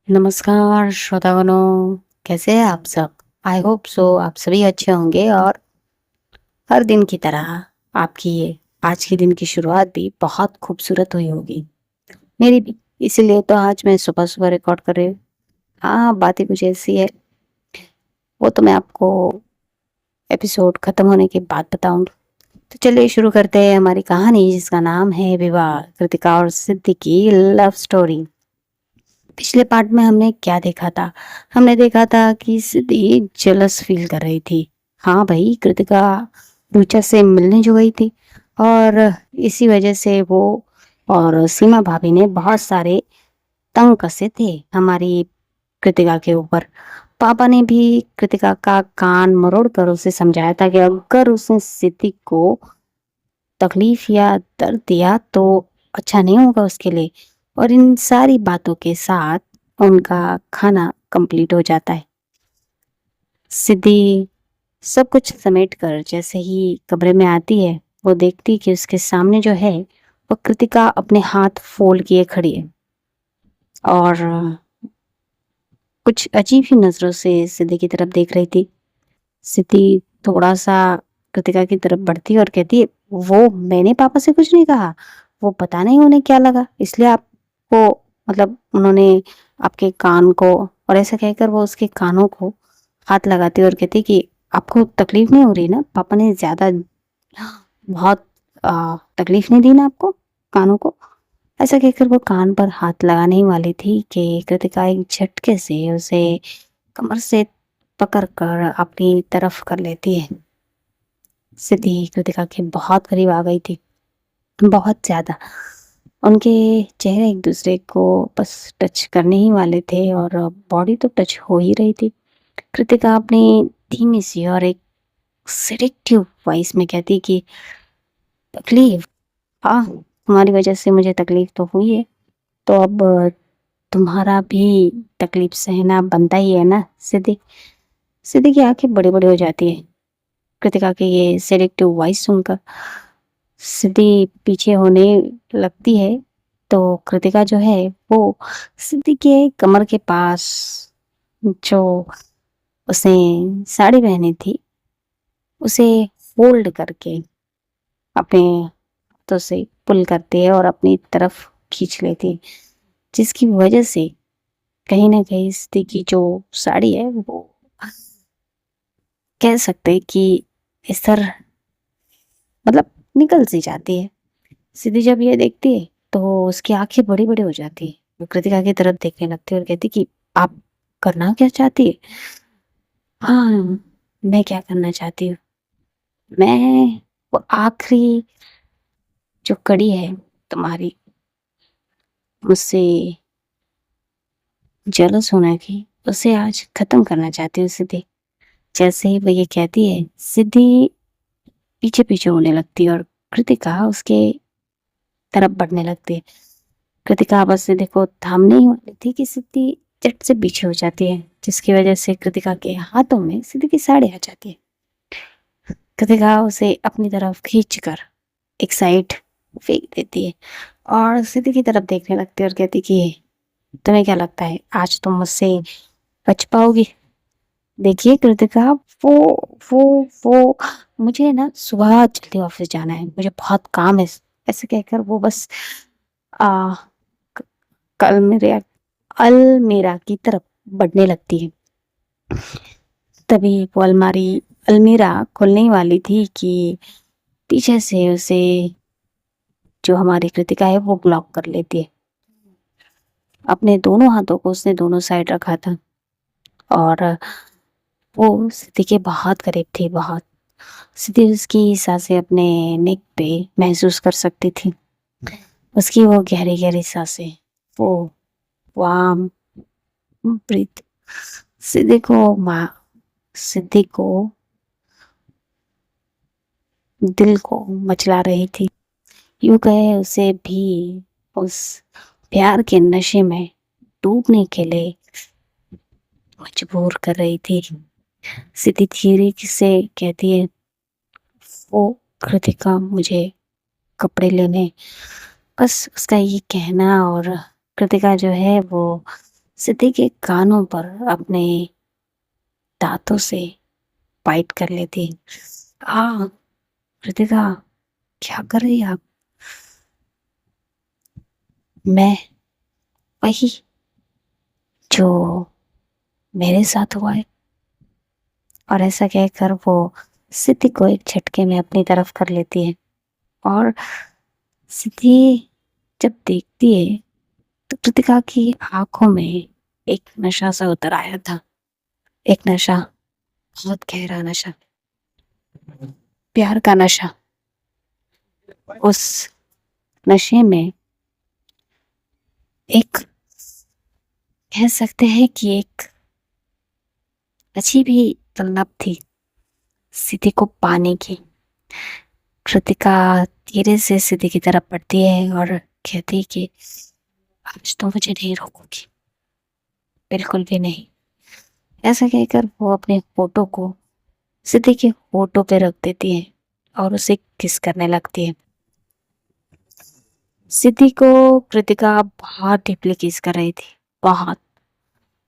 नमस्कार श्रोतागणों, कैसे हैं आप सब? आई होप सो आप सभी अच्छे होंगे और हर दिन की तरह आपकी ये आज के दिन की शुरुआत भी बहुत खूबसूरत हुई होगी। मेरी भी, इसीलिए तो आज मैं सुबह-सुबह रिकॉर्ड कर रही हूँ। हाँ, बातें कुछ ऐसी है, वो तो मैं आपको एपिसोड खत्म होने के बाद बताऊँगी। तो चलिए शुरू करते हैं हमारी कहानी जिसका नाम है विवाह, कृतिका और सिद्धि की लव स्टोरी। पिछले पार्ट में हमने क्या देखा था? हमने देखा था कि सिद्धि जेलस फील कर रही थी। हाँ भाई, कृतिका रुचा से मिलने जो गई थी और इसी वजह से वो और सीमा भाभी ने बहुत सारे तंग कसे थे हमारी कृतिका के ऊपर। पापा ने भी कृतिका का कान मरोड़ कर उसे समझाया था कि अगर उसने सिद्धि को तकलीफ या दर्द दिया तो अच्छा नहीं होगा उसके लिए। और इन सारी बातों के साथ उनका खाना कंप्लीट हो जाता है। सिद्धि सब कुछ समेट कर जैसे ही कमरे में आती है, वो देखती कि उसके सामने जो है वो कृतिका अपने हाथ फोल्ड किए खड़ी है और कुछ अजीब ही नजरों से सिद्धि की तरफ देख रही थी। सिद्धि थोड़ा सा कृतिका की तरफ बढ़ती है और कहती है, वो मैंने पापा से कुछ नहीं कहा, वो पता नहीं उन्हें क्या लगा इसलिए आपको मतलब उन्होंने आपके कान को, और ऐसा कहकर वो उसके कानों को हाथ लगाती है और कहती है कि आपको तकलीफ नहीं हो रही ना, पापा ने ज्यादा बहुत तकलीफ नहीं दी ना आपको कानों को। ऐसा कहकर वो कान पर हाथ लगाने ही वाली थी कि कृतिका एक झटके से उसे कमर से पकड़कर अपनी तरफ कर लेती है। सिद्धि कृतिका के बहुत करीब आ गई थी, बहुत ज्यादा। उनके चेहरे एक दूसरे को बस टच करने ही वाले थे और बॉडी तो टच हो ही रही थी। कृतिका अपनी धीमी सी और एक सिलेक्टिव वॉइस में कहती कि तकलीफ, हाँ तुम्हारी वजह से मुझे तकलीफ तो हुई है, तो अब तुम्हारा भी तकलीफ सहना बनता ही है ना सिद्धि। सिद्धि की आंखें बड़ी बड़ी हो जाती है कृतिका के ये सिलेक्टिव वॉइस सुनकर। सिद्धि पीछे होने लगती है तो कृतिका जो है वो सिद्धि के कमर के पास जो उसने साड़ी पहनी थी उसे फोल्ड करके अपने हाथों से पुल करती है और अपनी तरफ खींच लेती है, जिसकी वजह से कहीं ना कहीं सिद्धि की जो साड़ी है वो कह सकते हैं कि इस तरह मतलब निकल सी जाती है। सिद्धि जब ये देखती है तो उसकी आंखें बड़ी बड़ी हो जाती है। वो कृतिका की तरफ देखने लगती है और कहती कि आप करना क्या चाहती है? हाँ, मैं क्या करना चाहती हूँ, मैं वो आखिरी जो कड़ी है तुम्हारी मुझसे जेलस होने की, उसे आज खत्म करना चाहती हूँ सिद्धि। जैसे ही वो ये कहती है सिद्धि पीछे पीछे होने लगती है और कृतिका उसके तरफ बढ़ने लगती है। कृतिका बस सिद्धि को थामने ही वाली थी कि सिद्धि झट से पीछे हो जाती है, जिसकी वजह से कृतिका के हाथों में सिद्धि की साड़ी आ जाती है। कृतिका उसे अपनी तरफ खींचकर एक साइड फेंक देती है और सिद्धि की तरफ देखने लगती है और कहती कि तुम्हें क्या लगता है आज तुम मुझसे बच पाओगी? देखिए कृतिका, वो वो वो मुझे ना सुबह जल्दी ऑफिस जाना है, मुझे बहुत काम है। ऐसे कहकर वो बस आ क- कल मेरे अलमीरा की तरफ बढ़ने लगती है। तभी वो अलमीरा खुलने ही वाली थी कि पीछे से उसे जो हमारी कृतिका है वो ब्लॉक कर लेती है। अपने दोनों हाथों को उसने दोनों साइड रखा था और वो सिद्धि के बहुत करीब थी, बहुत। सिद्धि उसकी सांसें अपने नेक पे महसूस कर सकती थी, उसकी वो गहरी गहरी सांसें, वो वार्म ब्रीथ सिद्धि को माँ सिद्धि को दिल को मचला रही थी। यूं कहे उसे भी उस प्यार के नशे में डूबने के लिए मजबूर कर रही थी। सिद्धि धीरे से कहती है, वो कृतिका मुझे कपड़े लेने, बस उसका ये कहना और कृतिका जो है वो सिद्धि के कानों पर अपने दांतों से बाइट कर लेती है। कृतिका, क्या कर रही है आप? मैं वही जो मेरे साथ हुआ है। और ऐसा कहकर वो सिद्धि को एक झटके में अपनी तरफ कर लेती है। और सिद्धि जब देखती है तो कृतिका की आंखों में एक नशा सा उतर आया था। एक नशा, बहुत गहरा नशा, प्यार का नशा। उस नशे में एक, कह सकते हैं कि एक अजीब ही तलब थी सिद्धि को पाने की। कृतिका धीरे से सिद्धि की तरफ बढ़ती है और कहती है कि आज तो मुझे नहीं रोकोगी, बिल्कुल भी नहीं। ऐसा कहकर वो अपने होठों को सिद्धि के होठों पे रख देती है और उसे किस करने लगती है। सिद्धि को कृतिका बहुत डीपली किस कर रही थी, बहुत।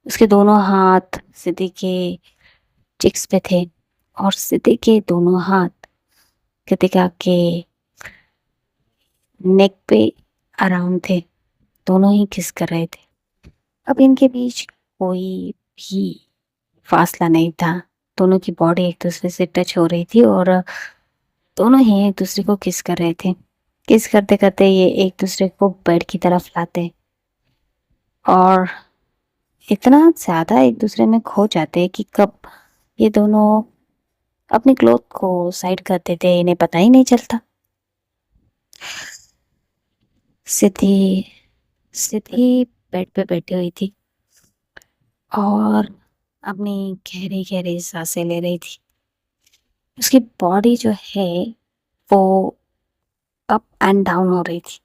उसके दोनों हाथ सिद्धि के चिक्स पे थे और सिद्धि के दोनों हाथ कृतिका के नेक पे अराउंड थे। दोनों ही किस कर रहे थे। अब इनके बीच कोई भी फासला नहीं था। दोनों की बॉडी एक दूसरे से टच हो रही थी और दोनों ही एक दूसरे को किस कर रहे थे। किस करते करते ये एक दूसरे को बेड की तरफ लाते और इतना ज्यादा एक दूसरे में खो जाते कि कब ये दोनों अपनी क्लोथ को साइड कर देते इन्हें पता ही नहीं चलता। सिद्धि सिद्धि बेड पे बैठी हुई थी और अपनी गहरी गहरी सांसें ले रही थी। उसकी बॉडी जो है वो अप एंड डाउन हो रही थी।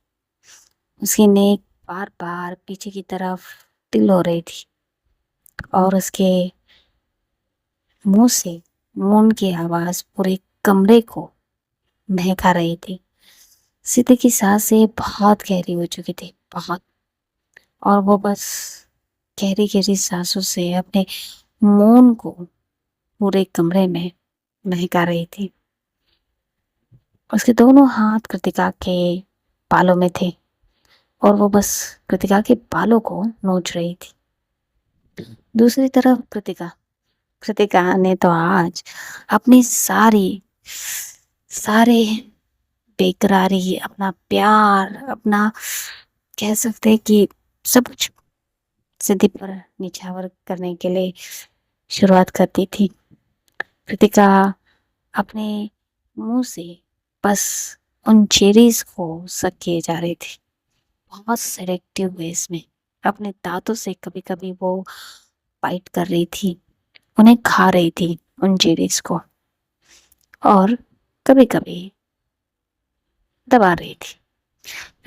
उसकी नेक बार बार पीछे की तरफ टिल हो रही थी और उसके मुंह से मौन की आवाज पूरे कमरे को महका रही थी। सिद्धि की सांसें बहुत गहरी हो चुकी थी, बहुत। और वो बस गहरी गहरी सांसों से अपने मौन को पूरे कमरे में महका रही थी। उसके दोनों हाथ कृतिका के बालों में थे और वो बस कृतिका के बालों को नोच रही थी। दूसरी तरफ कृतिका कृतिका ने तो आज अपनी सारे बेकरारी, अपना प्यार, अपना, कह सकते हैं कि सब कुछ सिद्धि पर निछावर करने के लिए शुरुआत करती थी। कृतिका अपने मुंह से बस उन चेरीज को सक किए जा रही थी, बहुत सेलेक्टिव वेज में। अपने दांतों से कभी कभी वो बाइट कर रही थी, उन्हें खा रही थी उन चेरीज को, और कभी कभी दबा रही थी।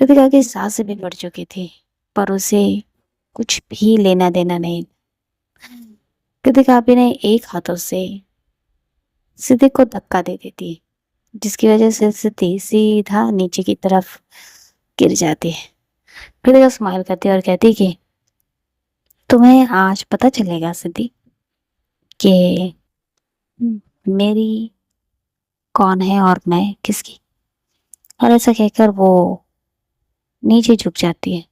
कृतिका की सांसें भी बढ़ चुकी थी पर उसे कुछ भी लेना देना नहीं। कृतिका भी ने एक हाथों से सिद्धि को धक्का दे देती है जिसकी वजह से सिद्धि सीधा नीचे की तरफ गिर जाती है। कृतिका स्माइल करती है और कहती कि तुम्हें आज पता चलेगा सिद्धि कि मेरी कौन है और मैं किसकी। और ऐसा कहकर वो नीचे झुक जाती है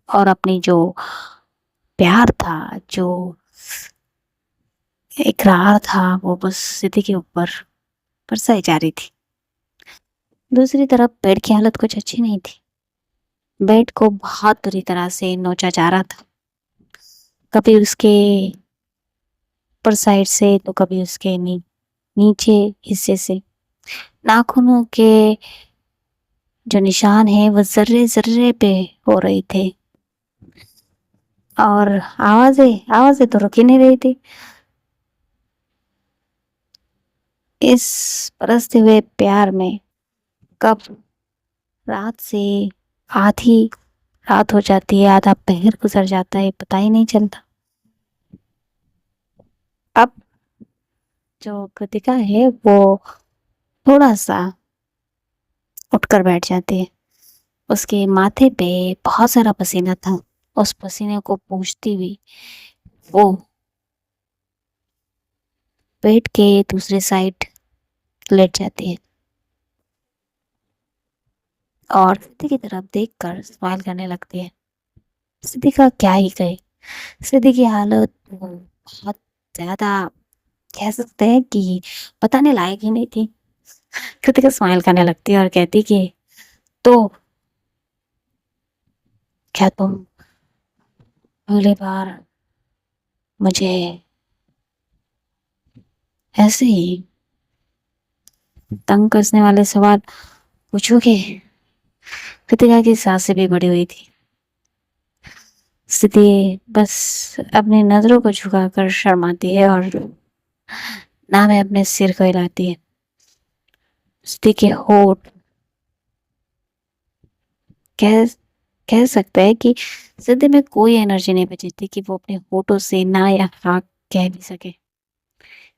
और अपनी जो प्यार था, जो इकरार था, वो बस सिद्धि के ऊपर बरसाई जा रही थी। दूसरी तरफ बेड की हालत कुछ अच्छी नहीं थी। बेड को बहुत बुरी तरह से नोचा जा रहा था, कभी उसके ऊपर साइड से तो कभी उसके नीचे हिस्से से। नाखूनों के जो निशान है वो जर्रे जर्रे पे हो रहे थे और आवाजें तो रुक ही नहीं रही थी। इस बरसते हुए प्यार में कब रात से आधी रात हो जाती है, आधा पहर गुजर जाता है, पता ही नहीं चलता। अब जो कृतिका है वो थोड़ा सा उठकर बैठ जाती है। उसके माथे पे बहुत सारा पसीना था उस पसीने को पोंछती हुई वो पेट के दूसरे साइड लेट जाती है और सिद्धि की तरफ देखकर स्माइल करने लगती है। सिद्धि का क्या ही कहे, सिद्धि की हालत वो बहुत ज़्यादा कह सकते हैं कि बताने लायक ही नहीं थी। कृतिका स्माइल करने लगती है और कहती कि तो क्या तुम अगली बार मुझे ऐसे ही तंग कसने वाले सवाल पूछोगे? कृतिका की सांसें भी बड़ी हुई थी। स्थिति बस अपनी नजरों को झुकाकर शर्माती है और ना में अपने सिर को हिलाती है। स्थिति के होठ कह कह सकते हैं कि सिद्धि में कोई एनर्जी नहीं बची थी कि वो अपने होठों से ना या हाँ कह भी सके।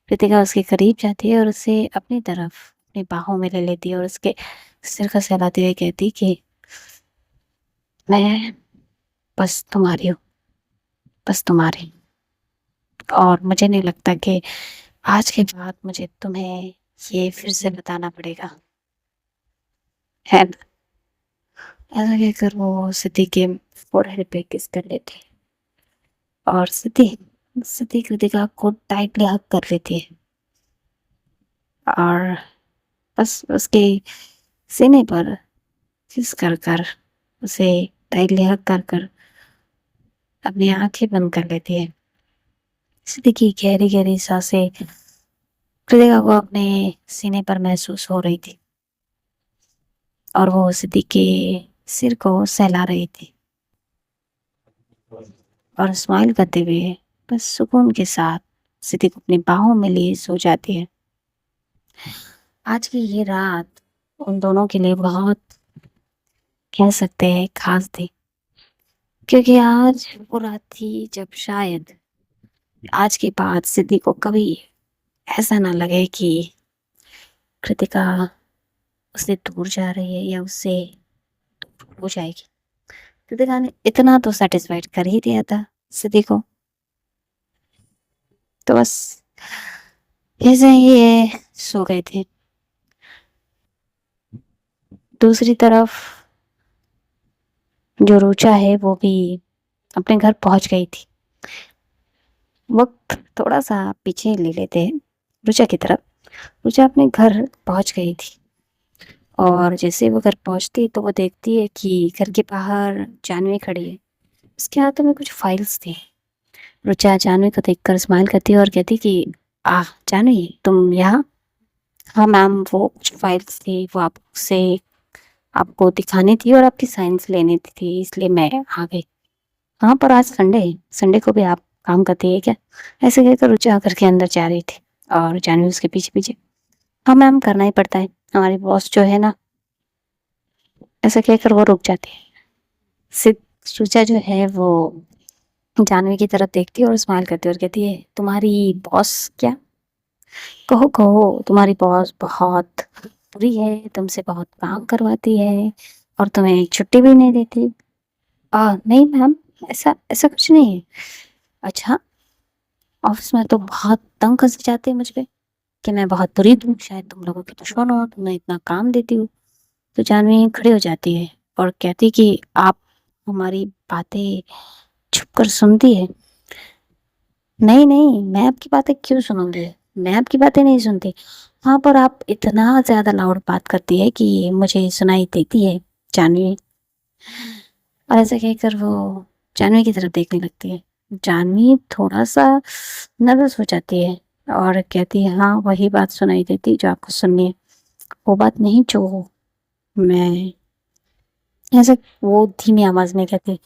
कृतिका उसके करीब जाती है और उसे अपनी तरफ अपनी बाहों में ले लेती है और उसके सिर को सहलाते हुए कहती कि मैं बस तुम्हारी हूँ, बस तुम्हारी। और मुझे नहीं लगता कि आज के बाद मुझे तुम्हें ये फिर से बताना पड़ेगा, है ना? ऐसा कहकर वो सिद्धि के फोrehead पे किस कर लेती है और सिद्धि सिद्धि कृतिका को टाइटली हग कर लेती है और बस उसके सीने पर किस कर कर उसे टाइटली हग कर कर अपनी आंखें बंद कर लेती है। सिद्धि की गहरी गहरी सांसें कृतिका को अपने सीने पर महसूस हो रही थी और वो सिद्धि के सिर को सहला रही थी और स्माइल करते हुए बस सुकून के साथ सिद्धि को अपनी बाहों में लिए सो जाती है। आज की ये रात उन दोनों के लिए बहुत कह सकते हैं खास थी, क्योंकि आज वो रात थी जब शायद आज के बाद सिद्धि को कभी ऐसा ना लगे कि कृतिका उससे दूर जा रही है या उससे दूर हो जाएगी। कृतिका ने इतना तो सेटिस्फाइड कर ही दिया था सिद्धि को, तो बस ऐसे ही ये सो गए थे। दूसरी तरफ जो रुचा है वो भी अपने घर पहुंच गई थी। वक्त थोड़ा सा पीछे ले लेते हैं रुचा की तरफ। रुचा अपने घर पहुंच गई थी और जैसे वो घर पहुंचती तो वो देखती है कि घर के बाहर जानवी खड़ी है। उसके हाथों में कुछ फाइल्स थी। रुचा जानवी को देखकर स्माइल करती है और कहती कि जानवी तुम यहाँ? हाँ मैम, वो कुछ फाइल्स थी, वो आपसे आपको दिखानी थी और आपकी साइंस लेनी थी, इसलिए मैं आ गई। हाँ पर आज संडे है, संडे को भी आप काम करती है क्या? ऐसे कहकर रुचा घर के अंदर जा रही थी और जानवी उसके पीछे पीछे। हाँ मैम, करना ही पड़ता है, हमारी बॉस जो है ना। ऐसा कहकर वो रुक जाती है। सिर्फ रुचा जो है वो जानवी की तरफ देखती है और स्माइल करती है और कहती है तुम्हारी बॉस क्या? कहो कहो, तुम्हारी बॉस बहुत बुरी है, तुमसे बहुत काम करवाती है और तुम्हें छुट्टी भी नहीं देती। नहीं मैम, ऐसा ऐसा कुछ नहीं है। अच्छा, ऑफिस में तो बहुत तंग कर जाते हैं मुझ पे कि मैं बहुत बुरी हूँ, शायद तुम लोगों की दुश्मन हो, तुम्हें इतना काम देती हूँ। तो जानवी खड़ी हो जाती है और कहती कि आप हमारी बातें छुप कर सुनती है। नहीं नहीं, मैं आपकी बातें क्यों सुनूंगी, मैं आपकी बातें नहीं सुनती। हाँ पर आप इतना ज्यादा लाउड बात करती है कि मुझे सुनाई देती है जानवी। और ऐसा कहकर वो जानवी की तरफ देखने लगती है। जानवी थोड़ा सा नर्वस हो जाती है और कहती है हाँ वही बात सुनाई देती जो आपको सुननी है, वो बात नहीं जो मैं ऐसे। वो धीमी आवाज में कहती,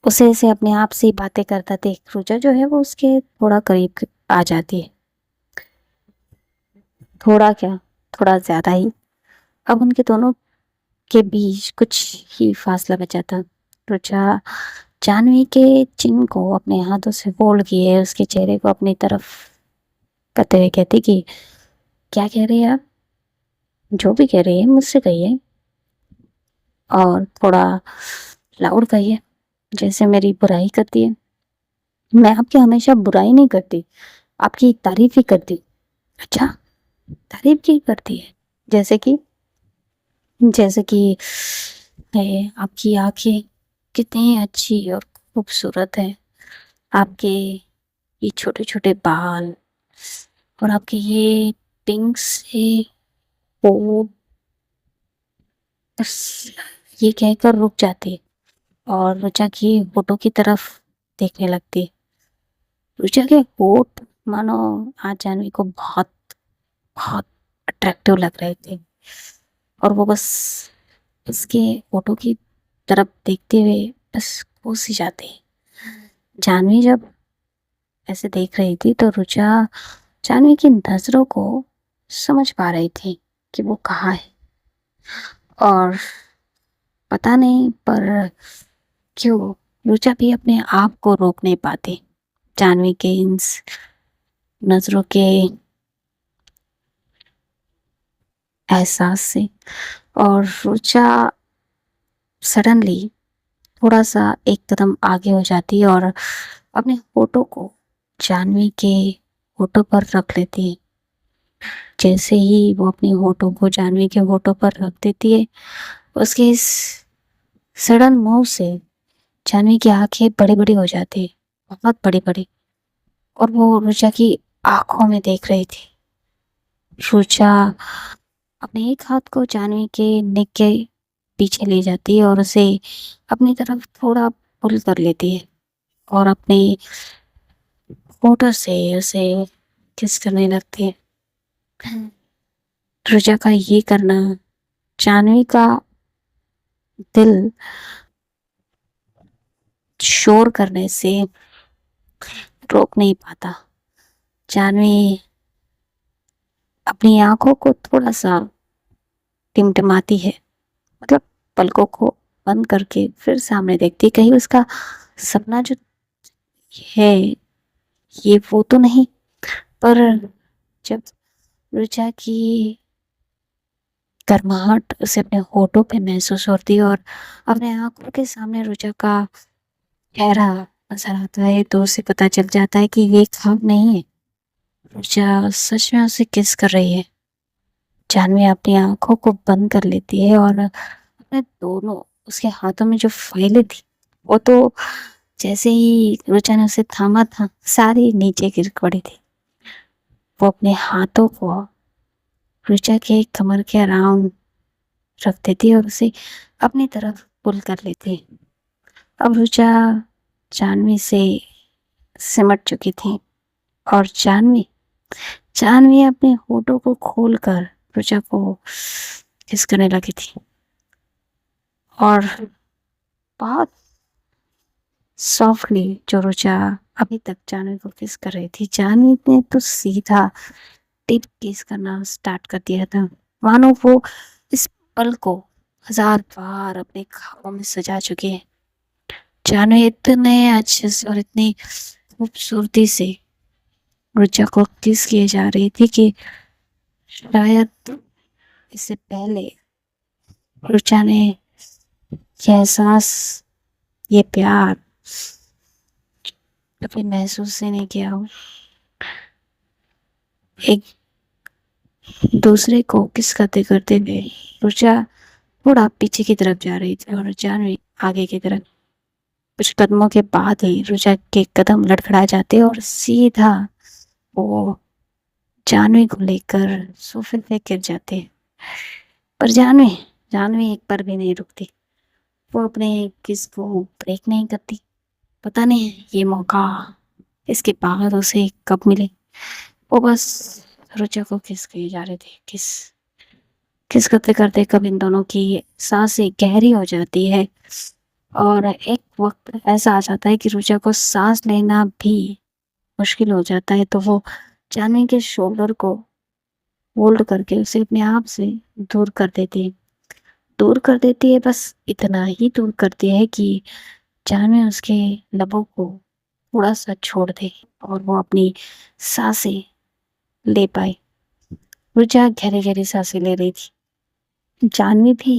उसे ऐसे अपने आप से ही बातें करता देख रुचा जो है वो उसके थोड़ा करीब आ जाती है। थोड़ा क्या, थोड़ा ज्यादा ही। अब उनके दोनों के बीच कुछ ही फासला बचा था। रुचा जानवी के चिन्ह को अपने हाथों से फोल्ड किए उसके चेहरे को अपनी तरफ करते हुए कहती कि क्या कह रही है आप? जो भी कह रही है मुझसे कहिए और थोड़ा लाउड कहिए। जैसे मेरी बुराई करती है। मैं आपकी हमेशा बुराई नहीं करती, आपकी तारीफ ही करती हूँ। अच्छा, तारीफ की करती है? जैसे कि जैसे कि आपकी आंखें कितनी अच्छी और खूबसूरत है, आपके ये छोटे छोटे बाल और आपके ये पिंक से होठ, बस ये कहकर रुक जाती और रुचा की होठों की तरफ देखने लगती। रुचा के होठ मानो आज जानवी को बहुत बहुत अट्रैक्टिव लग रहे थे और वो बस उसके होठों की तरफ देखते हुए बस खो सी जाती। जानवी जब ऐसे देख रही थी तो रुचा जानवी की नजरों को समझ पा रही थी कि वो कहाँ है, और पता नहीं पर क्यों रुचा भी अपने आप को रोक नहीं पाती जानवी के इन नजरों के एहसास से। और रुचा सडनली थोड़ा सा एक कदम आगे हो जाती है और अपने होठों को जानवी के होठों पर रख लेती है। जैसे ही वो अपने होठों को जानवी के होठों पर रख देती है, उसके इस सडन मूव से जानवी की आंखें बड़ी बड़ी हो जाती है, बहुत बड़ी बड़ी, और वो रुचा की आंखों में देख रही थी। रुचा अपने एक हाथ को जानवी के नेक के पीछे ले जाती है और उसे अपनी तरफ थोड़ा पुल कर लेती है और अपने होठों से उसे किस करने लगती है। रुचा का ये करना जानवी का दिल शोर करने से रोक नहीं पाता। जानवी अपनी आंखों को थोड़ा सा टिमटिमाती है, मतलब पलकों को बंद करके फिर सामने देखती, कहीं उसका सपना जो है ये वो तो नहीं। पर जब रुचा की गर्माहट उसे अपने होठों पे महसूस होती है और अपने आंखों के सामने रुचा का चेहरा नजर आता है, तो उसे पता चल जाता है कि ये ख्वाब नहीं है, रुचा सच में उसे किस कर रही है। जानवी अपनी आंखों को बंद कर लेती है और अपने दोनों उसके हाथों में जो फाइलें थी वो तो जैसे ही रुचा ने उसे थामा था सारी नीचे गिर पड़ी थी। वो अपने हाथों को रुचा के कमर के अराउंड रख देती और उसे अपनी तरफ पुल कर लेती। अब रुचा जानवी से सिमट चुकी थी और जानवी जानवी अपने होठों को खोलकर रुचा को किस करने लगी थी और बहुत सॉफ्टली जो रुचा अभी तक जानवी को किस कर रही थी, जानवी ने तो सीधा टिप किस करना स्टार्ट कर दिया था, मानो वो इस पल को 1000 बार अपने ख्वाबों में सजा चुकी है। जानवी इतने अच्छे से और इतनी खूबसूरती से रुचा को किस किए जा रही थी कि शायद इससे पहले रुचा ने ये एहसास, ये प्यार कभी महसूस ही नहीं किया हो। एक दूसरे को किस करते हुए रुचा थोड़ा पीछे की तरफ जा रही थी और जानवी आगे की तरफ। कुछ कदमों के बाद ही रुचा के कदम लड़खड़ा जाते और सीधा वो जानवी को लेकर सोफे पे गिर जाते। पर जानवी जानवी एक बार भी नहीं रुकती, वो अपने किस को ब्रेक नहीं करती। पता नहीं ये मौका इसके बाद उसे कब मिले। वो बस रुचा को किस किए जा रहे थे, किस किस करते करते कब इन दोनों की सांसें गहरी हो जाती है और एक वक्त ऐसा आ जाता है कि रुचा को सांस लेना भी मुश्किल हो जाता है, तो वो जानवी के शोल्डर को होल्ड करके उसे अपने आप से दूर कर देती है। दूर कर देती है, बस इतना ही दूर करती है कि जानवी उसके लबों को थोड़ा सा छोड़ दे और वो अपनी सांसें ले पाए। रुचा गहरी गहरी सांसें ले रही थी, जानवी भी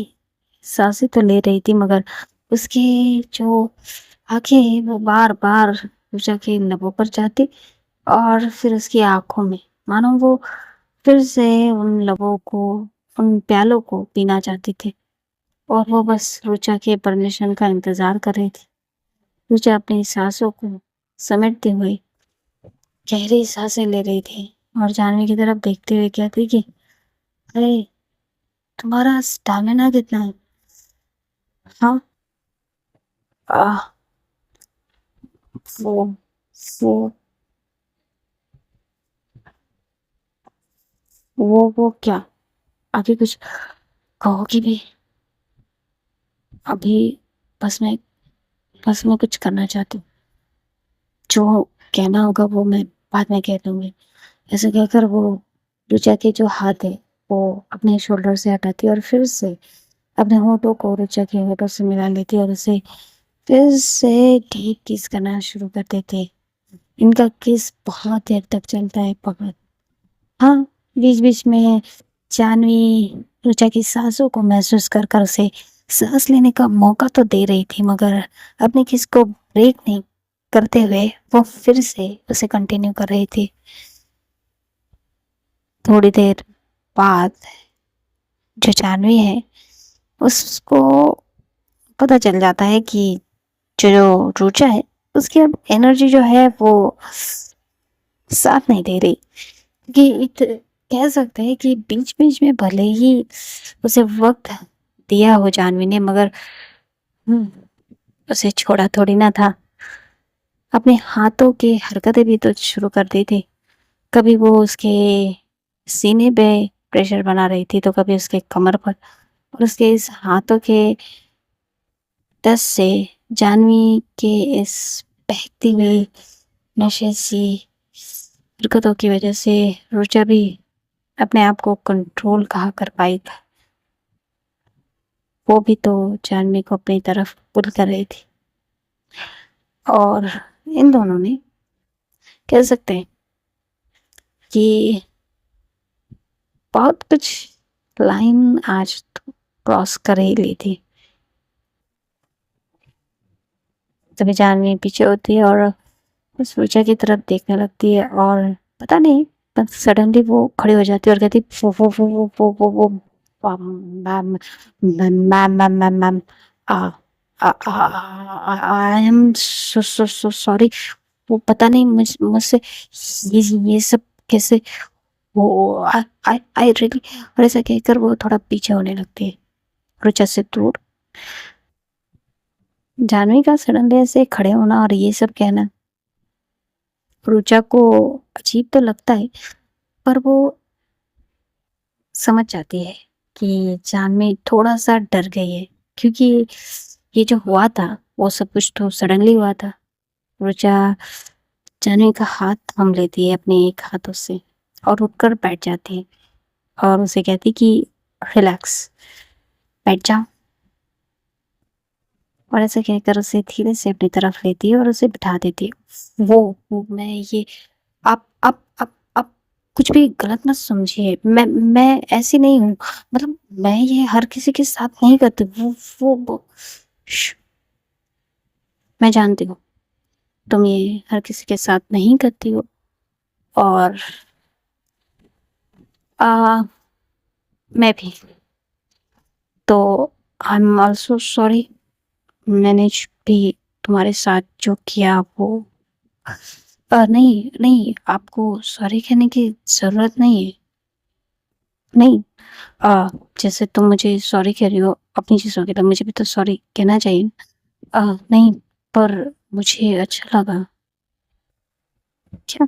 सांसें तो ले रही थी, मगर उसके जो आंखें वो बार बार ऊषा के लबों पर जाती और फिर उसकी आंखों में मानो वो फिर से उन लबों को, उन प्यालों को पीना चाहती थी। और वो बस रुचा के परमिशन का इंतजार कर रही थी। रुचा अपनी सांसों को समेटते हुए गहरी सांसें ले रही थी और जानवी की तरफ देखते हुए कहती कि अरे, तुम्हारा स्टैमिना कितना है? हाँ। आ, वो वो वो क्या? आगे कुछ कहोगी भी? अभी बस मैं बस मैं कुछ करना चाहती हूँ। जो कहना होगा वो मैं बाद में कह दूंगी। ऐसे कहकर वो रुचा के जो हाथ है वो अपने शोल्डर से हटाती और फिर से अपने होठों को रुचा के होठों से मिला लेती और उसे फिर से डीप किस करना शुरू कर देते। इनका किस बहुत देर तक चलता है पकड़। हाँ, बीच बीच में जानवी रुचा की सांसों को महसूस कर कर उसे सांस लेने का मौका तो दे रही थी, मगर अपने किस को ब्रेक नहीं करते हुए वो फिर से उसे कंटिन्यू कर रही थी। थोड़ी देर बाद जो जानवी है उसको पता चल जाता है कि जो रुचा है उसकी अब एनर्जी जो है वो साथ नहीं दे रही। कि कह सकते हैं कि बीच बीच में भले ही उसे वक्त दिया हो जानवी ने, मगर हम्म, उसे छोड़ा थोड़ी ना था। अपने हाथों की हरकतें भी तो शुरू कर दी थी। कभी वो उसके सीने पे प्रेशर बना रही थी तो कभी उसके कमर पर, और उसके इस हाथों के टच से जानवी के इस बहती हुई नशे सी हरकतों की वजह से रुचा भी अपने आप को कंट्रोल कहाँ कर पाई। वो भी तो जानवी को अपनी तरफ पुल कर रही थी। और इन दोनों ने कह सकते हैं कि बहुत कुछ लाइन आज तो क्रॉस कर ही ली थी। तभी जानवी पीछे होती है और उस रुचा की तरफ देखने लगती है और पता नहीं, पर सडनली वो खड़ी हो जाती है और कहती वो ma'am ma'am ma'am ma'am ma'am I am so so so sorry. वो पता नहीं मुझसे ये सब कैसे वो आई आई आई रियली। और ऐसा कहकर वो थोड़ा पीछे होने लगती है रुचा से दूर। जानवी का सडनली ऐसे खड़े होना और ये सब कहना रुचा को अजीब तो लगता है, पर वो समझ जाती है कि जानवी थोड़ा सा डर गई है, क्योंकि ये जो हुआ था वो सब कुछ तो सडनली हुआ था। रुचा जानवी का हाथ थाम लेती है अपने एक हाथों से और उठकर बैठ जाती है और उसे कहती कि रिलैक्स, बैठ जाओ। और ऐसे कहकर उसे धीरे से अपनी तरफ लेती है और उसे बिठा देती है। वो मैं ये आप कुछ भी गलत मत समझिए। मैं ऐसी नहीं हूँ। मतलब मैं ये हर किसी के साथ नहीं करती। वो श्श, मैं जानती हूँ तुम ये हर किसी के साथ नहीं करती हो। और आ, मैं भी तो आई एम ऑल्सो सॉरी। मैंने भी तुम्हारे साथ जो किया वो नहीं नहीं, आपको सॉरी कहने की जरूरत नहीं है। नहीं, आ, जैसे तुम मुझे सॉरी कह रही हो अपनी चीज़ों के लिए, मुझे भी तो सॉरी कहना चाहिए। नहीं, पर मुझे अच्छा लगा। क्या?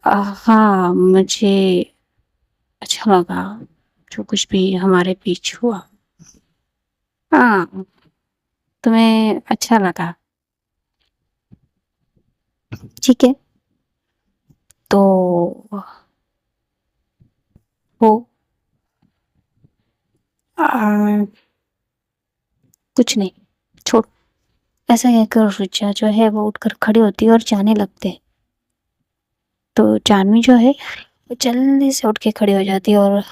हाँ, मुझे अच्छा लगा जो कुछ भी हमारे बीच हुआ। हाँ, तुम्हें अच्छा लगा, ठीक है। तो वो आ, कुछ नहीं, छोड़। ऐसा कहकर रुचा जो है वो उठकर खड़ी होती है और जाने लगते हैं। तो जानवी जो है वो जल्दी से उठ के खड़ी हो जाती है और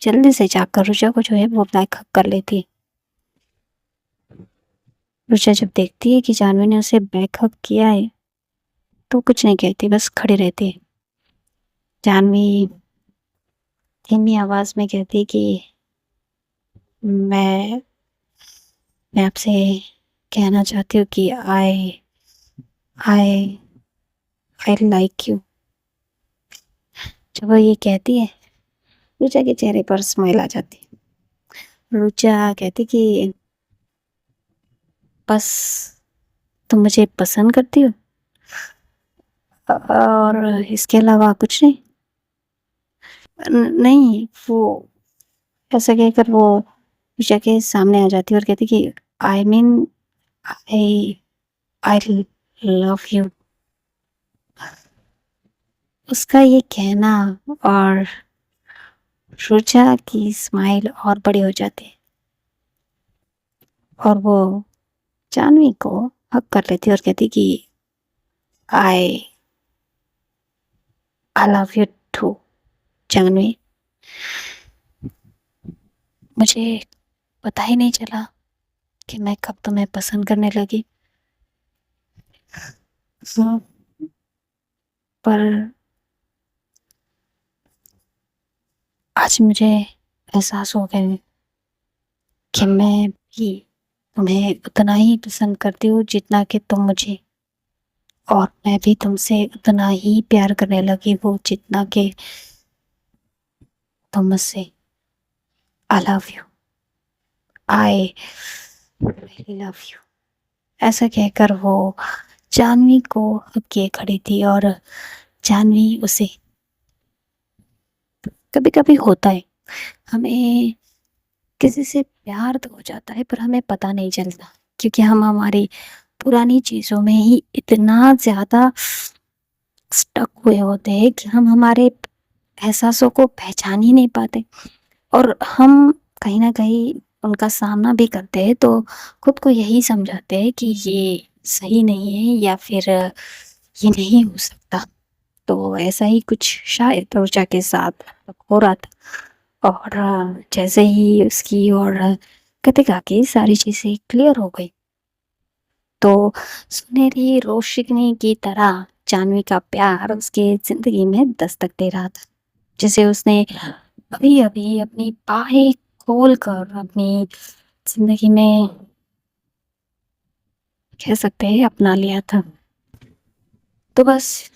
जल्दी से जाकर रुचा को जो है वो बैक हक कर लेती है। रुचा जब देखती है कि जानवी ने उसे बैक हग किया है तो कुछ नहीं कहती, बस खड़ी रहती है। जानवी धीमी आवाज में कहती कि मैं मैं आपसे कहना चाहती हूँ कि आई आई लाइक यू। जब वो ये कहती है रुचा के चेहरे पर स्माइल आ जाती है। रुचा कहती कि बस तुम मुझे पसंद करती हो और इसके अलावा कुछ नहीं। नहीं, वो ऐसा कहकर वो रुचा के सामने आ जाती है और कहती कि I mean I I love you. उसका ये कहना और रुचा की स्माइल और बड़ी हो जाती है और वो जानवी को हक कर लेती है और कहती कि I I love you too Janvi. मुझे पता ही नहीं चला कि मैं कब तुम्हें पसंद करने लगी। पर आज मुझे एहसास हो गया कि मैं भी तुम्हें उतना ही पसंद करती हूँ जितना कि तुम मुझे, और मैं भी तुमसे उतना ही प्यार करने लगी हूँ जितना कि तुम मुझसे। आई love you, I love you. ऐसा कहकर वो जानवी को हक किए खड़ी थी और जानवी उसे, कभी कभी होता है हमें किसी से प्यार तो हो जाता है पर हमें पता नहीं चलता, क्योंकि हम हमारी पुरानी चीजों में ही इतना ज्यादा स्टक हुए होते हैं कि हम हमारे एहसासों को पहचान ही नहीं पाते और हम कहीं ना कहीं उनका सामना भी करते हैं तो खुद को यही समझाते हैं कि ये सही नहीं है या फिर ये नहीं हो सकता। तो ऐसा ही कुछ शायद ऊर्जा के साथ हो रहा था और जैसे ही उसकी और कृतिका की सारी चीजें क्लियर हो गई तो सुनहरी रोशनी की तरह जानवी का प्यार उसके जिंदगी में दस्तक दे रहा था, जिसे उसने अभी अभी अपनी बाहें खोल कर अपनी जिंदगी में कह सकते हैं अपना लिया था। तो बस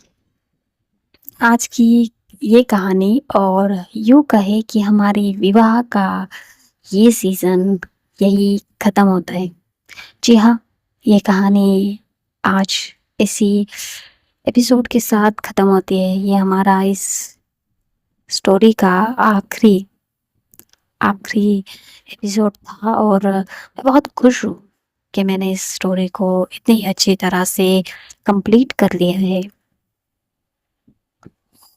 आज की ये कहानी और यूं कहे कि हमारी विवाह का ये सीजन यही खत्म होता है। जी हाँ, ये कहानी आज इसी एपिसोड के साथ खत्म होती है। ये हमारा इस स्टोरी का आखिरी एपिसोड था और मैं बहुत खुश हूँ कि मैंने इस स्टोरी को इतनी अच्छी तरह से कंप्लीट कर लिया है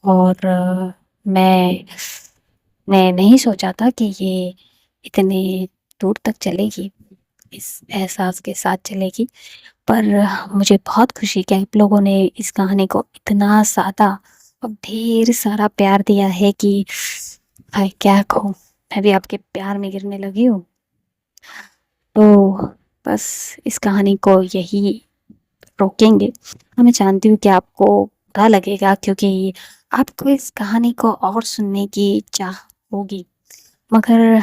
और मैं नहीं सोचा था कि ये इतने दूर तक चलेगी, इस एहसास के साथ चलेगी। पर मुझे बहुत खुशी कि आप लोगों ने इस कहानी को इतना ज़्यादा और ढेर सारा प्यार दिया है कि हाय क्या कहूँ, मैं भी आपके प्यार में गिरने लगी हूँ। तो बस इस कहानी को यही रोकेंगे। मैं जानती हूँ कि आपको बुरा लगेगा क्योंकि आपको इस कहानी को और सुनने की चाह होगी, मगर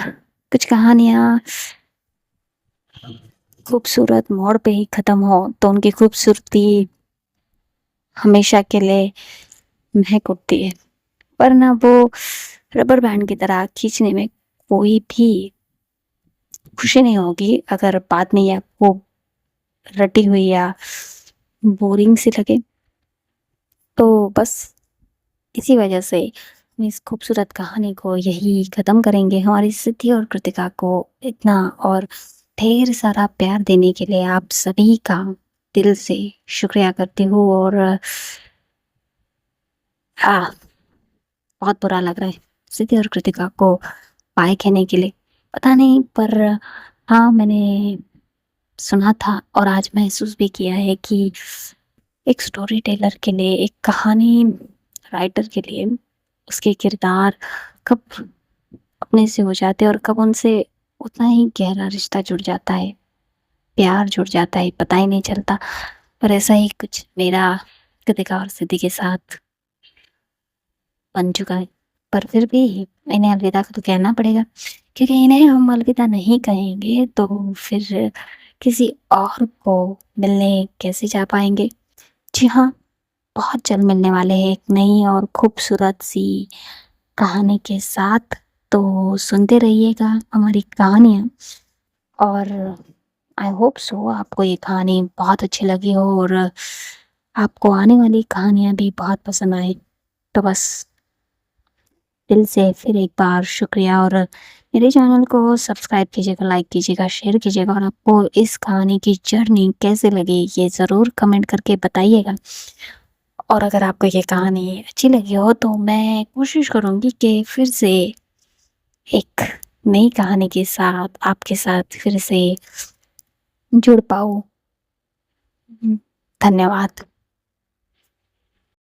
कुछ कहानियाँ खूबसूरत मोड़ पे ही खत्म हो तो उनकी खूबसूरती हमेशा के लिए महक उठती है, वरना वो रबर बैंड की तरह खींचने में कोई भी खुशी नहीं होगी अगर बाद में ये आपको रटी हुई या बोरिंग सी लगे। तो बस इसी वजह से हम इस खूबसूरत कहानी को यही खत्म करेंगे। हमारी सिद्धि और कृतिका को इतना और ढेर सारा प्यार देने के लिए आप सभी का दिल से शुक्रिया करती हूँ और बहुत बुरा लग रहा है सिद्धि और कृतिका को पाए कहने के लिए, पता नहीं, पर हाँ मैंने सुना था और आज महसूस भी किया है कि एक स्टोरी टेलर के लिए, एक कहानी राइटर के लिए उसके किरदार कब अपने से हो जाते हैं और कब उनसे उतना ही गहरा रिश्ता जुड़ जाता है। प्यार जुड़ जाता है, पता ही नहीं चलता। और ऐसा ही कुछ मेरा कृतिका और सिद्धि के साथ बन चुका है। पर फिर भी इन्हें अलविदा तो कहना पड़ेगा, क्योंकि इन्हें हम अलविदा नहीं कहेंगे तो फिर किसी और को मिलने कैसे जा पाएंगे। जी हाँ, बहुत जल्द मिलने वाले हैं एक नई और खूबसूरत सी कहानी के साथ। तो सुनते रहिएगा हमारी कहानियाँ, और आई होप सो आपको ये कहानी बहुत अच्छी लगी हो और आपको आने वाली कहानियाँ भी बहुत पसंद आए। तो बस दिल से फिर एक बार शुक्रिया, और मेरे चैनल को सब्सक्राइब कीजिएगा, लाइक कीजिएगा, शेयर कीजिएगा, और आपको इस कहानी की जर्नी कैसे लगी ये ज़रूर कमेंट करके बताइएगा। और अगर आपको ये कहानी अच्छी लगी हो तो मैं कोशिश करूँगी कि फिर से एक नई कहानी के साथ आपके साथ फिर से जुड़ पाऊँ। धन्यवाद।